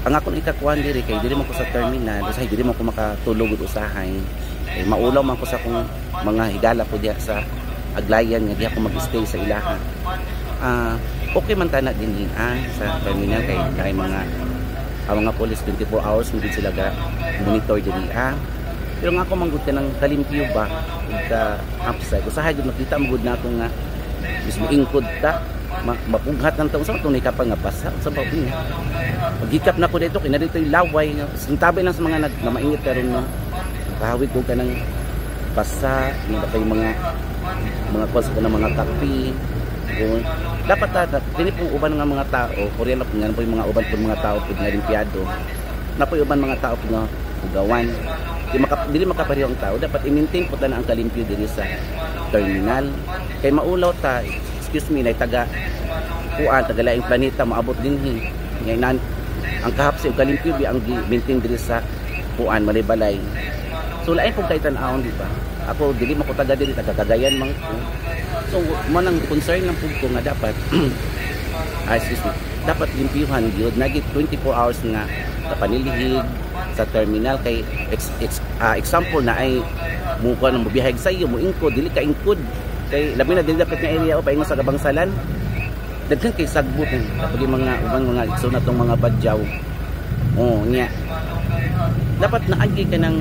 ang akong ikakuan diri kay diri man ko sa terminal, usahay diri man ko makatulog ug usahay. Kay maulaw man ko sa akong mga higala ko diha sa Aglayan nga diha ko mag-stay sa ilaha. Okay man tana dinhi sa terminal kay mga police 24 hours mo sila ga monitor diri pero nga ako manggod ka ng kalimpyo ba ka upside usahay gud makita mo gud nako nga mismo ingkod ta mapughat ng taon sa tunay ka pa nga pasa sa bawi pagikap na ko dito kina dito laway nga sintabi lang sa mga nagmaingit karon no kahawig ko ka ng pasa kay mga kwas ko ng mga kape dapat dili po uban nga mga tao Koreano po nga po yung mga uban po mga tao po nga limpyado na po uban mga tao po nga ugawan dili makapareho ang tao dapat i-maintain po na ang kalimpyo diri sa terminal kay maulaw ta excuse me nay taga laing planeta maabot dinhi ngayon ang kahapsi ug kalimpyo bi ang maintain diri sa puan Malibalay so lain pong kay tan-awon di ba ako dili man ko taga diri taga Cagayan man ko so manang concern ng pugko nga dapat excuse me dapat limpyuhan gyud nagit 24 hours nga sa panilihig sa terminal kay example na ay muko nang mobihayag sa iyo mo ingkod dili ka ingkod kay labi na dili dapat nga area o paingon sa Kabangsalan daghan kay sagbot kapag mga ubang mga iksuna tong mga badyaw nya dapat naagi ka ng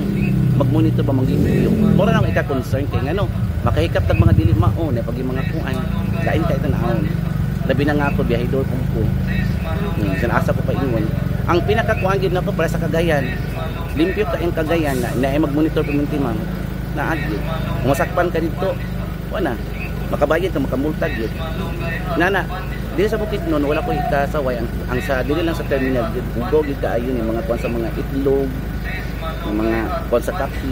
mag-monitor ba mag-limpyo mura lang ika-concern kay ngano makahikap tag mga dili mao na pag mga kuan lain kay tan-awon labi na nga ako biyahidor ko asa ko pa ingon ang pinakakuan gid nako para sa Cagayan limpyo ka ang Cagayan na ay mag-monitor permanente ma'am na agi masakpan ka dito wala makabayad ka makamultad gid nana dili sa Bukidnon wala ko ikasaway ang sa dili lang sa terminal gid ugog gid kaayo ni mga kuan sa mga itlog mga kuan sa kape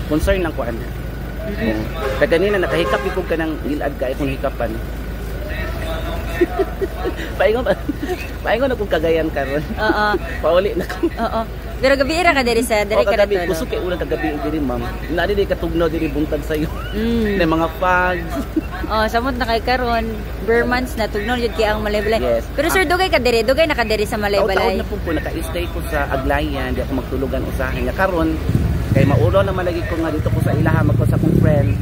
concern lang kuan kaya ganina nakahikap ikog ka ng gilad ka kung hikapan paingon akong Cagayan karon pauli na ko pero gabi ra ka diri sa diri ka gabi kusog kay ulang kagabi diri ma'am na diri katugnaw diri buntag sayo na mga fags samot na kay karon Bermans na tugnaw jud kay ang Malaybalay pero sir dugay ka diri na ka diri sa Malaybalay taon na po naka-stay ko sa Aglayan di ako magtulugan usahay nga karon kay maulo na malagi ko nga dito ko sa ilaha magko sa kong friend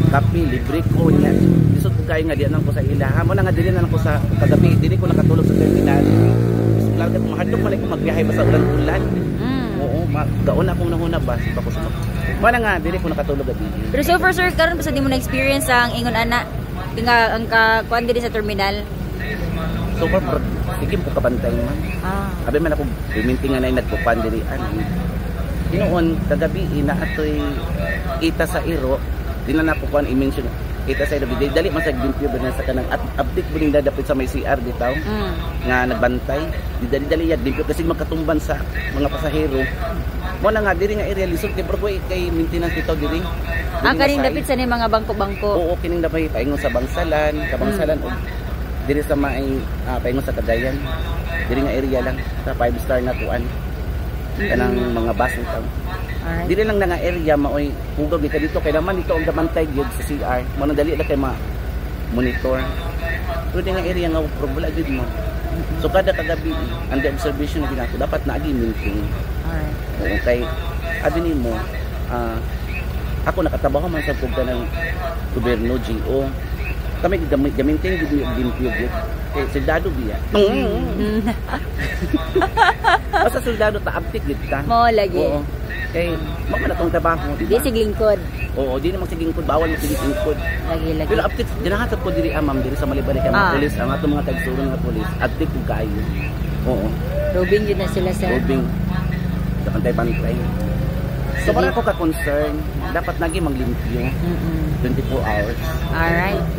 kape libre ko niya isod ko kay nga di nang ko sa ilaha mo na nga dili na lang ko sa kagabi dili ko nakatulog sa terminal lalo kat mahadlok man ko magbiyahe basta ulan-ulan oo gaon akong nahuna ba pa ko sa wala nga dili ko nakatulog gabi pero so far sir karon basta di mo na experience ang ingon ana nga ang kuan diri sa terminal so far sige po kabantay man abi man ako bimintingan na nagpupan diri Ginoon kagabi na atoy ita sa iro dili na po kuan i-mention ita sa iro dali man sa limpyo ba sa kanang update mo ning dadapit sa may CR bitaw nga nagbantay dali yad limpyo kasi magkatumban sa mga pasahero mo na nga diri nga area lisod kay Broadway kay maintenance bitaw diri kaning dapit sa ni mga bangko-bangko oo kining dapit paingon sa Bangsalan Kabangsalan og diri sa may paingon sa Cagayan diri nga area lang sa 5 star na kuan kanang mga bus nito. Dili lang nga area maoy hugog ka dito kay naman dito ang damantay gyud sa CR. Mo nang dali lang kay monitor. Pero di nga area nga problema gyud mo. So kada kagabi ang observation na ginato dapat naagi maintain. Okay. Abi nimo ako nakatrabaho man sa pugta ng gobyerno GO. Kami gamitin gyud limpyo gyud. Kay soldado biya. Basta soldado ta uptik gid ta. Mo lagi. Oo. Kay mao na tong trabaho, di ba? Di siglingkod. Oo, di na magsingkod bawal magsingkod. Lagi. Pero uptik ginahatag ko diri ma'am diri sa Malibalay kay mga pulis ang atong mga tagsuro nga pulis. Uptik ko kaayo. Oo. Robing yun na sila sa Robing. Sa pantay-pantay. So para ko ka concern, dapat nagi maglimpyo. 24 hours. Alright.